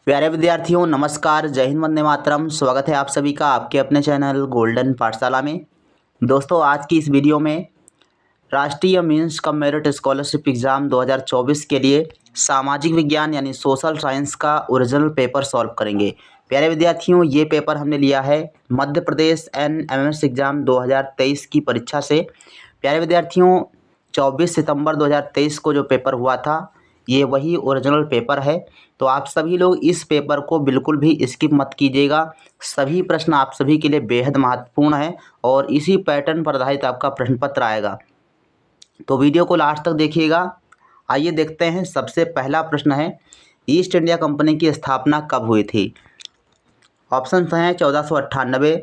प्यारे विद्यार्थियों नमस्कार, जय हिंद, वंदे मातरम। स्वागत है आप सभी का आपके अपने चैनल गोल्डन पाठशाला में। दोस्तों, आज की इस वीडियो में राष्ट्रीय means cum merit scholarship exam 2024 के लिए सामाजिक विज्ञान यानी सोशल साइंस का ओरिजिनल पेपर सॉल्व करेंगे। प्यारे विद्यार्थियों, ये पेपर हमने लिया है मध्य प्रदेश NMS एग्ज़ाम 2023 की परीक्षा से। प्यारे विद्यार्थियों, 24 सितंबर 2023 को जो पेपर हुआ था ये वही ओरिजिनल पेपर है। तो आप सभी लोग इस पेपर को बिल्कुल भी स्किप मत कीजिएगा। सभी प्रश्न आप सभी के लिए बेहद महत्वपूर्ण है और इसी पैटर्न पर आधारित आपका प्रश्न पत्र आएगा, तो वीडियो को लास्ट तक देखिएगा। आइए देखते हैं। सबसे पहला प्रश्न है, ईस्ट इंडिया कंपनी की स्थापना कब हुई थी? ऑप्शन हैं 1498,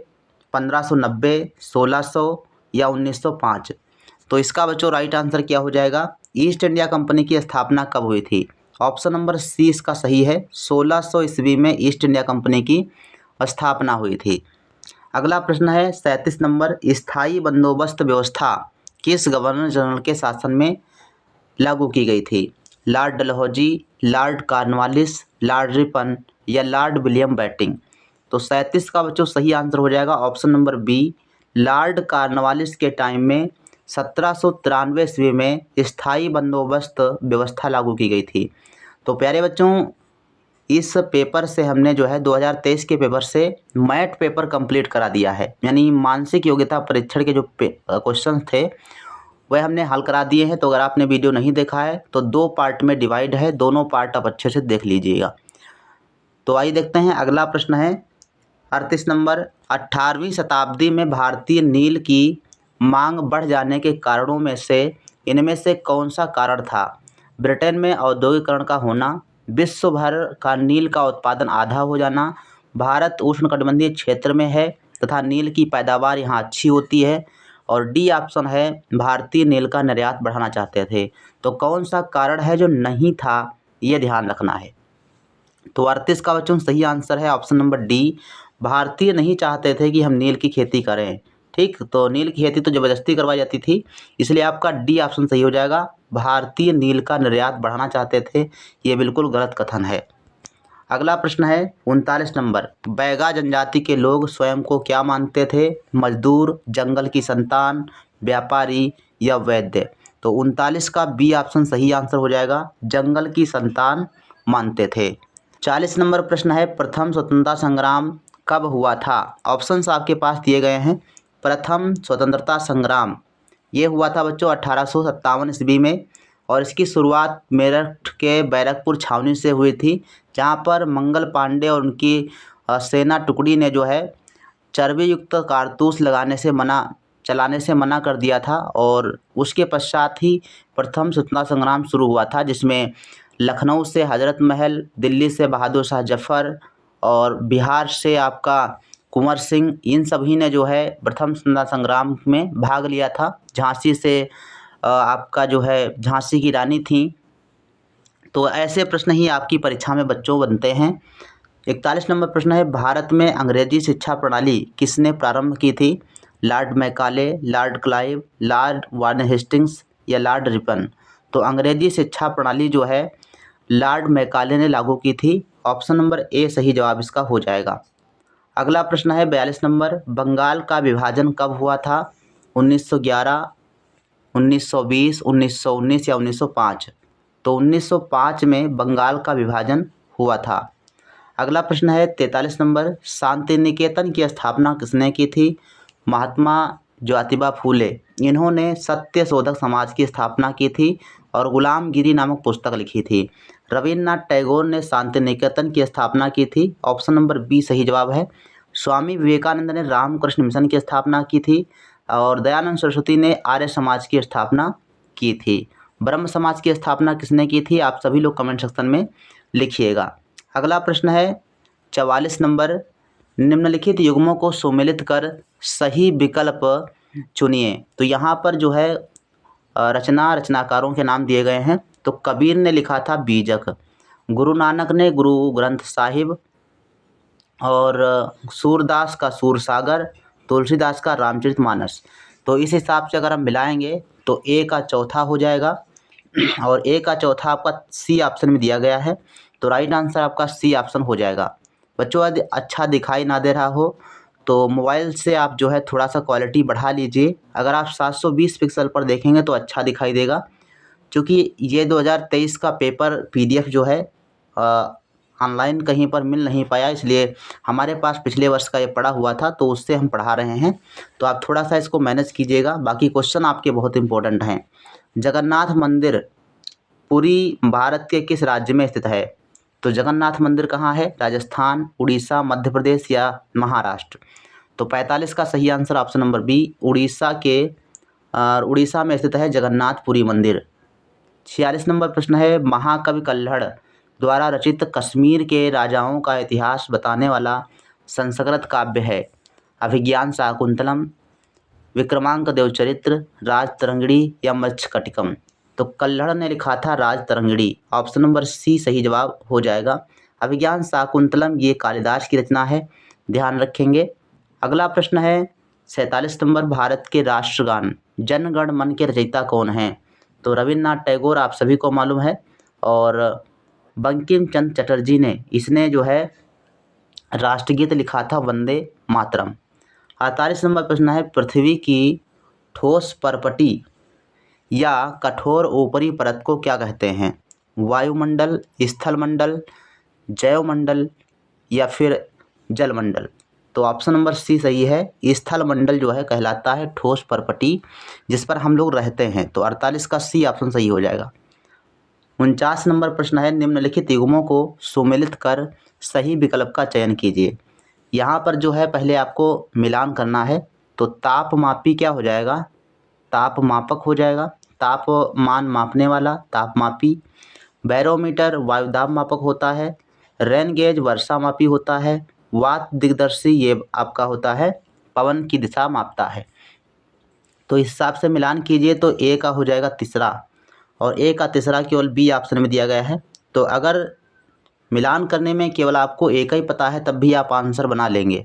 1590, 1600 या 1905। तो इसका बच्चों राइट आंसर क्या हो जाएगा? ईस्ट इंडिया कंपनी की स्थापना कब हुई थी? ऑप्शन नंबर सी इसका सही है। 1600 ईस्वी में ईस्ट इंडिया कंपनी की स्थापना हुई थी। अगला प्रश्न है 37 नंबर, स्थायी बंदोबस्त व्यवस्था किस गवर्नर जनरल के शासन में लागू की गई थी? Lord Dalhousie, Lord Cornwallis, Lord Ripon या लॉर्ड विलियम बेंटिंक। तो 37 का बच्चों सही आंसर हो जाएगा option number B, Lord Cornwallis के टाइम में 1793 ईस्वी में स्थायी बंदोबस्त व्यवस्था लागू की गई थी। तो प्यारे बच्चों, इस पेपर से हमने जो है 2023 के पेपर से मैट पेपर कंप्लीट करा दिया है, यानी मानसिक योग्यता परीक्षण के जो क्वेश्चन थे वह हमने हल करा दिए हैं। तो अगर आपने वीडियो नहीं देखा है तो 2 पार्ट में डिवाइड है, दोनों पार्ट आप अच्छे से देख लीजिएगा। तो आइए देखते हैं। अगला प्रश्न है 38 नंबर, 18वीं शताब्दी में भारतीय नील की मांग बढ़ जाने के कारणों में से इनमें से कौन सा कारण था? ब्रिटेन में औद्योगिकरण का होना, विश्व भर का नील का उत्पादन आधा हो जाना, भारत उष्णकटिबंधीय क्षेत्र में है तथा नील की पैदावार यहाँ अच्छी होती है, और डी ऑप्शन है भारतीय नील का निर्यात बढ़ाना चाहते थे। तो कौन सा कारण है जो नहीं था, ये ध्यान रखना है। तो 38 का बच्चों सही आंसर है ऑप्शन नंबर डी, भारतीय नहीं चाहते थे कि हम नील की खेती करें। ठीक, तो नील की खेती तो ज़बरदस्ती करवाई जाती थी, इसलिए आपका डी ऑप्शन सही हो जाएगा। भारतीय नील का निर्यात बढ़ाना चाहते थे, ये बिल्कुल गलत कथन है। अगला प्रश्न है 39 नंबर, बैगा जनजाति के लोग स्वयं को क्या मानते थे? मजदूर, जंगल की संतान, व्यापारी या वैद्य। तो 39 का बी ऑप्शन सही आंसर हो जाएगा, जंगल की संतान मानते थे। 40 नंबर प्रश्न है, प्रथम स्वतंत्रता संग्राम कब हुआ था? ऑप्शंस आपके पास दिए गए हैं। प्रथम स्वतंत्रता संग्राम ये हुआ था बच्चों 1857 ईस्वी में, और इसकी शुरुआत मेरठ के बैरकपुर छावनी से हुई थी, जहां पर मंगल पांडे और उनकी सेना टुकड़ी ने जो है चर्बी युक्त कारतूस चलाने से मना कर दिया था। और उसके पश्चात ही प्रथम स्वतंत्रता संग्राम शुरू हुआ था, जिसमें लखनऊ से हजरत महल, दिल्ली से बहादुर शाह जफर और बिहार से आपका कुंवर सिंह, इन सभी ने जो है प्रथम स्वतंत्रता संग्राम में भाग लिया था। झांसी से आपका जो है झांसी की रानी थी। तो ऐसे प्रश्न ही आपकी परीक्षा में बच्चों बनते हैं। 41 नंबर प्रश्न है, भारत में अंग्रेजी शिक्षा प्रणाली किसने प्रारंभ की थी? Lord Macaulay, Lord Clive, Lord Warren Hastings या लॉर्ड रिपन। तो अंग्रेजी शिक्षा प्रणाली जो है लॉर्ड मैकाले ने लागू की थी। ऑप्शन नंबर ए सही जवाब इसका हो जाएगा। अगला प्रश्न है 42 नंबर, बंगाल का विभाजन कब हुआ था? 1911, 1920, 1919 या 1905। तो 1905 में बंगाल का विभाजन हुआ था। अगला प्रश्न है 43 नंबर, शांति निकेतन की स्थापना किसने की थी? महात्मा ज्योतिबा फूले, इन्होंने सत्य शोधक समाज की स्थापना की थी और गुलामगिरी नामक पुस्तक लिखी थी। रविन्द्रनाथ टैगोर ने शांति निकेतन की स्थापना की थी। ऑप्शन नंबर बी सही जवाब है। स्वामी विवेकानंद ने रामकृष्ण मिशन की स्थापना की थी और दयानंद सरस्वती ने आर्य समाज की स्थापना की थी। ब्रह्म समाज की स्थापना किसने की थी? आप सभी लोग कमेंट सेक्शन में लिखिएगा। अगला प्रश्न है 44 नंबर, निम्नलिखित युग्मों को सुमेलित कर सही विकल्प चुनिए। तो यहाँ पर जो है रचनाकारों के नाम दिए गए हैं। तो कबीर ने लिखा था बीजक, गुरु नानक ने गुरु ग्रंथ साहिब, और सूरदास का सूरसागर, तुलसीदास का रामचरितमानस। तो इस हिसाब से अगर हम मिलाएंगे तो ए का चौथा हो जाएगा और ए का चौथा आपका सी ऑप्शन में दिया गया है। तो राइट आंसर आपका सी ऑप्शन हो जाएगा। बच्चों यदि अच्छा दिखाई ना दे रहा हो तो मोबाइल से आप जो है थोड़ा सा क्वालिटी बढ़ा लीजिए। अगर आप 720 पिक्सल पर देखेंगे तो अच्छा दिखाई देगा, क्योंकि ये 2023 का पेपर PDF जो है ऑनलाइन कहीं पर मिल नहीं पाया, इसलिए हमारे पास पिछले वर्ष का ये पड़ा हुआ था तो उससे हम पढ़ा रहे हैं। तो आप थोड़ा सा इसको मैनेज कीजिएगा। बाकी क्वेश्चन आपके बहुत इंपॉर्टेंट हैं। जगन्नाथ मंदिर पुरी भारत के किस राज्य में स्थित है? तो जगन्नाथ मंदिर कहाँ है? राजस्थान, उड़ीसा, मध्य प्रदेश या महाराष्ट्र? तो 45 का सही answer option number B, Orissa में स्थित है जगन्नाथपुरी मंदिर। 46 नंबर प्रश्न है, महाकवि कल्हड़ द्वारा रचित कश्मीर के राजाओं का इतिहास बताने वाला संस्कृत काव्य है? अभिज्ञान शाकुंतलम, विक्रमांक देवचरित्र, राजतरंगिणी या मत्स्यकटिकम? तो कल्हड़ ने लिखा था राजतरंगिणी। ऑप्शन नंबर सी सही जवाब हो जाएगा। अभिज्ञान शाकुंतलम ये कालिदास की रचना है, ध्यान रखेंगे। अगला प्रश्न है 47 नंबर, भारत के राष्ट्रगान जन गण मन के रचयिता कौन हैं? तो रविन्द्रनाथ टैगोर आप सभी को मालूम है, और बंकिम चंद्र चटर्जी ने इसने जो है राष्ट्रगीत लिखा था वंदे मातरम। 48 नंबर प्रश्न है, पृथ्वी की ठोस परपटी या कठोर ऊपरी परत को क्या कहते हैं? वायुमंडल, स्थलमंडल, जैवमंडल या फिर जलमंडल? तो ऑप्शन नंबर सी सही है। स्थलमंडल जो है कहलाता है ठोस परपटी जिस पर हम लोग रहते हैं। तो 48 का सी ऑप्शन सही हो जाएगा। 49 नंबर प्रश्न है, निम्नलिखित युग्मों को सुमेलित कर सही विकल्प का चयन कीजिए। यहाँ पर जो है पहले आपको मिलान करना है। तो तापमापी क्या हो जाएगा? तापमापक हो जाएगा। तापमान मापने वाला तापमापी। बैरोमीटर वायुदाब मापक होता है। रेन गेज वर्षा मापी होता है। वात दिग्दर्शी ये आपका होता है पवन की दिशा मापता है। तो इस हिसाब से मिलान कीजिए तो ए का हो जाएगा तीसरा, और ए का तीसरा केवल बी ऑप्शन में दिया गया है। तो अगर मिलान करने में केवल आपको ए का ही पता है तब भी आप आंसर बना लेंगे।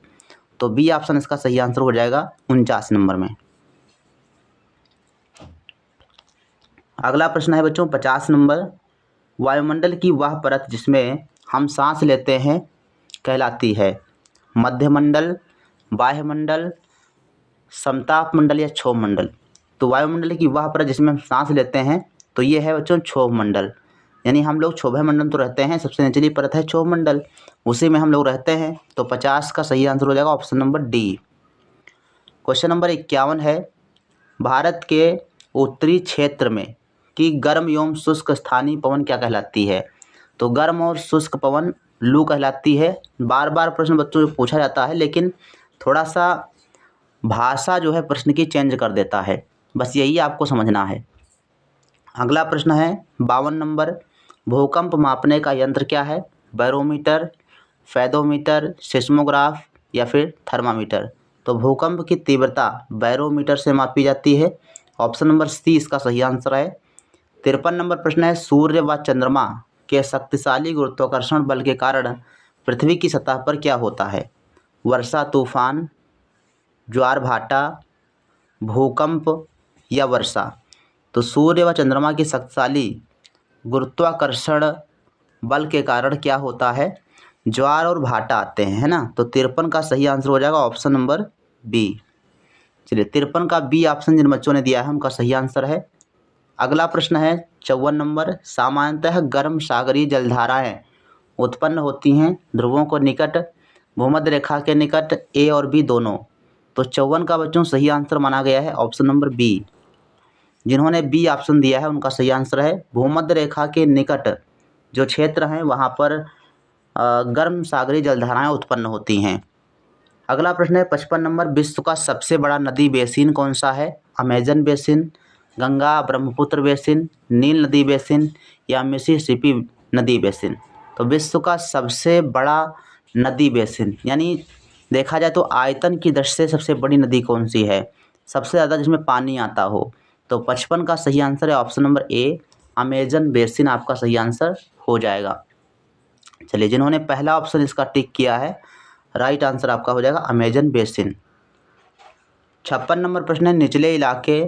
तो बी ऑप्शन इसका सही आंसर हो जाएगा 49 नंबर में। अगला प्रश्न है बच्चों 50 नंबर, वायुमंडल की वह परत जिसमें हम सांस लेते हैं कहलाती है? मध्यमंडल, बाह्यमंडल, समताप मंडल या क्षोभ मंडल? तो वायुमंडल की वह परत जिसमें हम सांस लेते हैं तो ये है बच्चों क्षोभ मंडल। यानी हम लोग क्षोभ मंडल तो रहते हैं, सबसे निचली परत है क्षोभ मंडल, उसी में हम लोग रहते हैं। तो 50 का सही आंसर हो जाएगा option number D. Question number 51 है, भारत के उत्तरी क्षेत्र में की गर्म एवं शुष्क स्थानीय पवन क्या कहलाती है? तो गर्म और शुष्क पवन लू कहलाती है। बार बार प्रश्न बच्चों से पूछा जाता है, लेकिन थोड़ा सा भाषा जो है प्रश्न की चेंज कर देता है, बस यही आपको समझना है। अगला प्रश्न है 52 नंबर, भूकंप मापने का यंत्र क्या है? बैरोमीटर, फेदोमीटर, सिस्मोग्राफ या फिर थर्मामीटर? तो भूकंप की तीव्रता बैरोमीटर से मापी जाती है। ऑप्शन नंबर सी इसका सही आंसर है। 53 नंबर प्रश्न है, सूर्य व चंद्रमा के शक्तिशाली गुरुत्वाकर्षण बल के कारण पृथ्वी की सतह पर क्या होता है? वर्षा, तूफान, ज्वार भाटा, भूकंप या वर्षा? तो सूर्य व चंद्रमा की शक्तिशाली गुरुत्वाकर्षण बल के कारण क्या होता है? ज्वार और भाटा आते हैं, है ना। तो 53 का सही आंसर हो जाएगा ऑप्शन नंबर बी। चलिए 53 का बी ऑप्शन जिन बच्चों ने दिया है उनका सही आंसर है। अगला प्रश्न है 54 नंबर, सामान्यतः गर्म सागरीय जलधाराएं उत्पन्न होती हैं ध्रुवों को निकट, भूमध्य रेखा के निकट, ए और बी दोनों? तो 54 का बच्चों सही आंसर माना गया है ऑप्शन नंबर बी। जिन्होंने बी ऑप्शन दिया है उनका सही आंसर है भूमध्य रेखा के निकट जो क्षेत्र हैं वहाँ पर गर्म सागरीय जलधाराएं उत्पन्न होती हैं। अगला प्रश्न है 55 नंबर, विश्व का सबसे बड़ा नदी बेसिन कौन सा है? Amazon basin, Ganga Brahmaputra basin, नील नदी बेसिन या मिसिसिपी नदी बेसिन? तो विश्व का सबसे बड़ा नदी बेसिन यानी देखा जाए तो आयतन की दृष्टि से सबसे बड़ी नदी कौन सी है, सबसे ज़्यादा जिसमें पानी आता हो? तो 55 का सही आंसर है option number A, Amazon basin आपका सही आंसर हो जाएगा। चलिए जिन्होंने पहला ऑप्शन इसका टिक किया है राइट आंसर आपका हो जाएगा अमेजन बेसिन। 56 नंबर प्रश्न है, निचले इलाके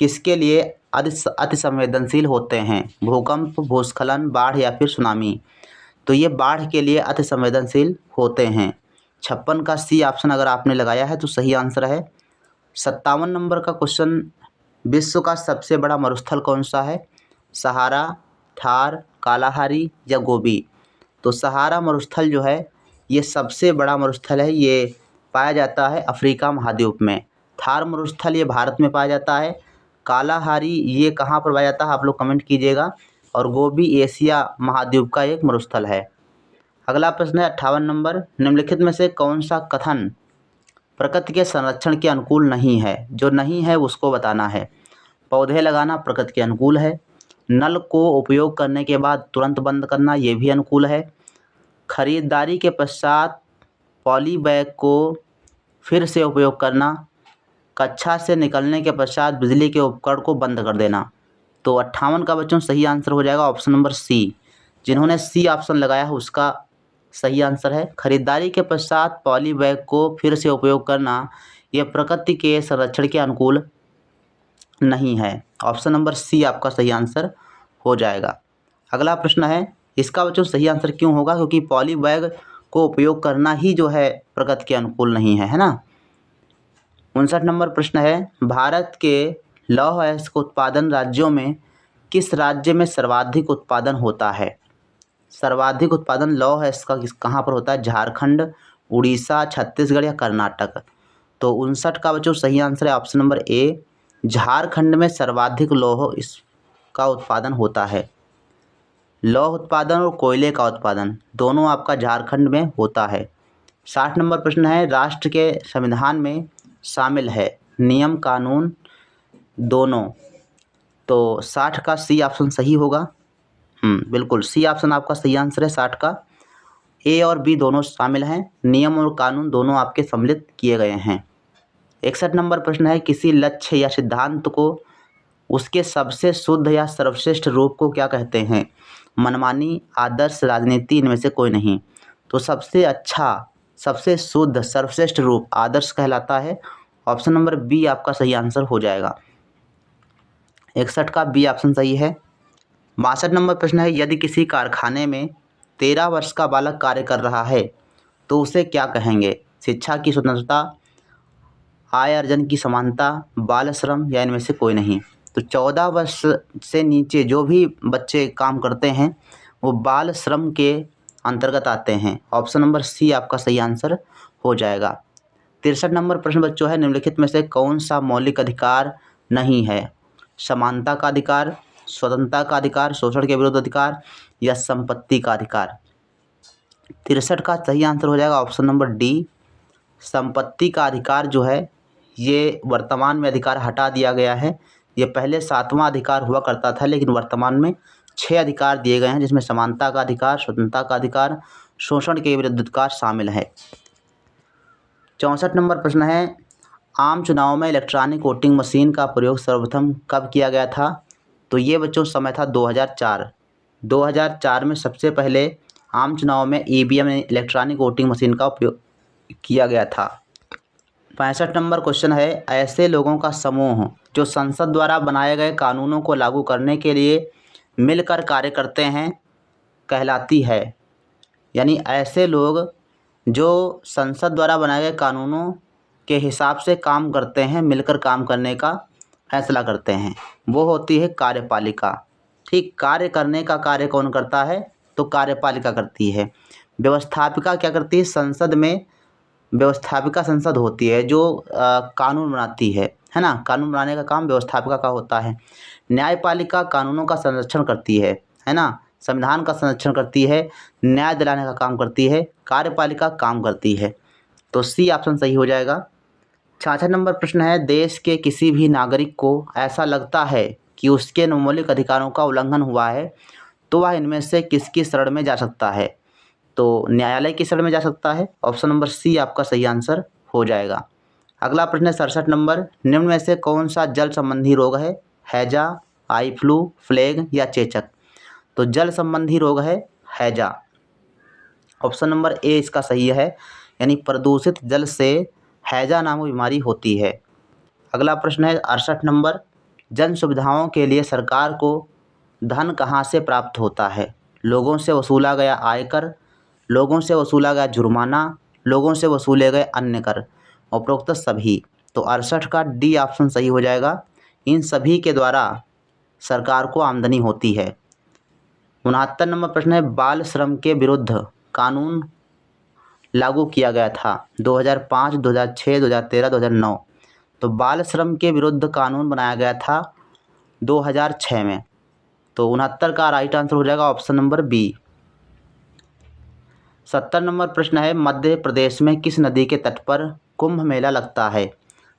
किसके लिए अति संवेदनशील होते हैं? भूकंप, भूस्खलन, बाढ़ या फिर सुनामी? तो ये बाढ़ के लिए अति संवेदनशील होते हैं। 56 का सी ऑप्शन अगर आपने लगाया है तो सही आंसर है। 57 नंबर का क्वेश्चन, विश्व का सबसे बड़ा मरुस्थल कौन सा है? सहारा, थार, कालाहारी या गोबी? तो सहारा मरुस्थल जो है ये सबसे बड़ा मरुस्थल है, ये पाया जाता है अफ्रीका महाद्वीप में। थार मरुस्थल ये भारत में पाया जाता है। कालाहारी ये कहाँ पर पाया जाता है आप लोग कमेंट कीजिएगा। और गोबी एशिया महाद्वीप का एक मरुस्थल है। अगला प्रश्न है 58 नंबर, निम्नलिखित में से कौन सा कथन प्रकृति के संरक्षण के अनुकूल नहीं है? जो नहीं है उसको बताना है। पौधे लगाना प्रकृति के अनुकूल है। नल को उपयोग करने के बाद तुरंत बंद करना ये भी अनुकूल है। खरीदारी के पश्चात पॉली बैग को फिर से उपयोग करना। कक्षा से निकलने के पश्चात बिजली के उपकरण को बंद कर देना। तो 58 का बच्चों सही आंसर हो जाएगा ऑप्शन नंबर सी। जिन्होंने सी ऑप्शन लगाया है उसका सही आंसर है। खरीदारी के पश्चात पॉली बैग को फिर से उपयोग करना यह प्रकृति के संरक्षण के अनुकूल नहीं है। ऑप्शन नंबर सी आपका सही आंसर हो जाएगा। अगला प्रश्न है, इसका बच्चों सही आंसर क्यों होगा? क्योंकि पॉली बैग को उपयोग करना ही जो है प्रकृति के अनुकूल नहीं है, है ना। 59 नंबर प्रश्न है, भारत के लौह अयस्क उत्पादन राज्यों में किस राज्य में सर्वाधिक उत्पादन होता है? सर्वाधिक उत्पादन लौह अयस्क का कहाँ पर होता है? झारखंड, उड़ीसा, छत्तीसगढ़ या कर्नाटक? तो 59 का बच्चों सही आंसर है ऑप्शन नंबर ए। झारखंड में सर्वाधिक लौह इसका उत्पादन होता है। लौह उत्पादन और कोयले का उत्पादन दोनों आपका झारखंड में होता है। 60 नंबर प्रश्न है, राष्ट्र के संविधान में शामिल है नियम कानून दोनों? तो 60 का सी ऑप्शन सही होगा। बिल्कुल सी ऑप्शन आपका सही आंसर है। 60 का ए और बी दोनों शामिल हैं। नियम और कानून दोनों आपके सम्मिलित किए गए हैं। 61 नंबर प्रश्न है, किसी लक्ष्य या सिद्धांत को उसके सबसे शुद्ध या सर्वश्रेष्ठ रूप को क्या कहते हैं? मनमानी, आदर्श, राजनीति, इनमें से कोई नहीं। तो सबसे अच्छा, सबसे शुद्ध, सर्वश्रेष्ठ रूप आदर्श कहलाता है। ऑप्शन नंबर बी आपका सही आंसर हो जाएगा। 61 का बी ऑप्शन सही है। 62 नंबर प्रश्न है, यदि किसी कारखाने में 13 वर्ष का बालक कार्य कर रहा है तो उसे क्या कहेंगे? शिक्षा की स्वतंत्रता, आय अर्जन की समानता, बाल श्रम या इनमें से कोई नहीं? तो 14 वर्ष से नीचे जो भी बच्चे काम करते हैं वो बाल श्रम के अंतर्गत आते हैं। ऑप्शन नंबर सी आपका सही आंसर हो जाएगा। 63 नंबर प्रश्न बच्चों है, निम्नलिखित में से कौन सा मौलिक अधिकार नहीं है? समानता का अधिकार, स्वतंत्रता का अधिकार, शोषण के विरुद्ध अधिकार या संपत्ति का अधिकार? 63 का सही आंसर हो जाएगा ऑप्शन नंबर डी। संपत्ति का अधिकार जो है ये वर्तमान में अधिकार हटा दिया गया है। ये पहले 7वां अधिकार हुआ करता था, लेकिन वर्तमान में 6 अधिकार दिए गए हैं, जिसमें समानता का अधिकार, स्वतंत्रता का अधिकार, शोषण के विरुद्ध अधिकार शामिल है। 64 नंबर प्रश्न है, आम चुनाव में इलेक्ट्रॉनिक वोटिंग मशीन का प्रयोग सर्वप्रथम कब किया गया था? तो ये बच्चों समय था 2004। 2004 में सबसे पहले आम चुनाव में ईवीएम इलेक्ट्रॉनिक वोटिंग मशीन का उपयोग किया गया था। 65 नंबर क्वेश्चन है, ऐसे लोगों का समूह जो संसद द्वारा बनाए गए कानूनों को लागू करने के लिए मिलकर कार्य करते हैं कहलाती है? यानी ऐसे लोग जो संसद द्वारा बनाए गए कानूनों के हिसाब से काम करते हैं, मिलकर काम करने का फैसला करते हैं, वो होती है कार्यपालिका। ठीक, कार्य करने का कार्य कौन करता है? तो कार्यपालिका करती है। व्यवस्थापिका क्या करती है? संसद में व्यवस्थापिका संसद होती है जो कानून बनाती है ना। कानून बनाने का काम व्यवस्थापिका का होता है। न्यायपालिका कानूनों का संरक्षण करती है ना, संविधान का संरक्षण करती है, न्याय दिलाने का काम करती है। कार्यपालिका काम करती है। तो सी ऑप्शन सही हो जाएगा। 66 नंबर प्रश्न है, देश के किसी भी नागरिक को ऐसा लगता है कि उसके मौलिक अधिकारों का उल्लंघन हुआ है तो वह इनमें से किसकी शरण में जा सकता है? तो न्यायालय की शरण में जा सकता है। ऑप्शन नंबर सी आपका सही आंसर हो जाएगा। अगला प्रश्न है 67 नंबर, निम्न में से कौन सा जल संबंधी रोग है? हैजा, आई फ्लू, प्लेग या चेचक? तो जल संबंधी रोग है हैजा। ऑप्शन नंबर ए इसका सही है, यानी प्रदूषित जल से हैजा नामक बीमारी होती है। अगला प्रश्न है 68 नंबर, जन सुविधाओं के लिए सरकार को धन कहाँ से प्राप्त होता है? लोगों से वसूला गया आयकर, लोगों से वसूला गया जुर्माना, लोगों से वसूले गए अन्य कर, उपरोक्त सभी। तो 68 का डी ऑप्शन सही हो जाएगा। इन सभी के द्वारा सरकार को आमदनी होती है। 69 नंबर प्रश्न है, बाल श्रम के विरुद्ध कानून लागू किया गया था 2005, 2006, 2013, 2009। तो बाल श्रम के विरुद्ध कानून बनाया गया था 2006 में। तो 69 का राइट आंसर हो जाएगा ऑप्शन नंबर बी। 70 नंबर प्रश्न है, मध्य प्रदेश में किस नदी के तट पर कुंभ मेला लगता है।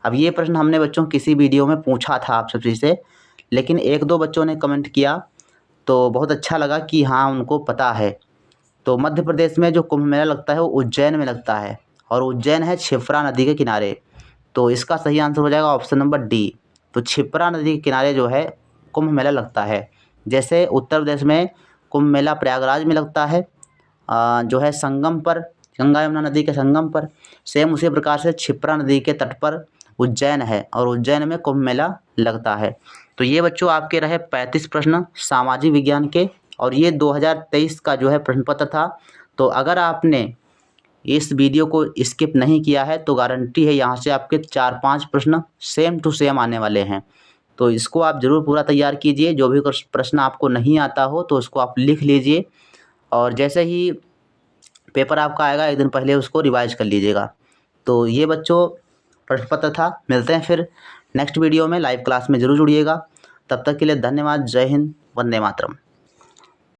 अब ये प्रश्न हमने बच्चों किसी वीडियो में पूछा था आप सभी से, लेकिन एक दो बच्चों ने कमेंट किया तो बहुत अच्छा लगा कि हाँ उनको पता है। तो मध्य प्रदेश में जो कुंभ मेला लगता है वो उज्जैन में लगता है, और उज्जैन है क्षिप्रा नदी के किनारे। तो इसका सही आंसर हो जाएगा ऑप्शन नंबर डी। तो क्षिप्रा नदी के किनारे जो है कुंभ मेला लगता है। जैसे उत्तर प्रदेश में कुंभ मेला प्रयागराज में लगता है, जो है संगम पर, गंगा यमुना नदी के संगम पर। सेम उसी प्रकार से क्षिप्रा नदी के तट पर उज्जैन है, और उज्जैन में कुंभ मेला लगता है। तो ये बच्चों आपके रहे 35 प्रश्न सामाजिक विज्ञान के, और ये 2023 का जो है प्रश्न पत्र था। तो अगर आपने इस वीडियो को स्किप नहीं किया है तो गारंटी है यहाँ से आपके 4-5 प्रश्न सेम टू सेम आने वाले हैं। तो इसको आप ज़रूर पूरा तैयार कीजिए। जो भी प्रश्न आपको नहीं आता हो तो उसको आप लिख लीजिए, और जैसे ही पेपर आपका आएगा एक दिन पहले उसको रिवाइज कर लीजिएगा। तो ये बच्चों प्रश्न पत्र था। मिलते हैं फिर नेक्स्ट वीडियो में, लाइव क्लास में ज़रूर जुड़िएगा। तब तक के लिए धन्यवाद। जय हिंद, वंदे मातरम।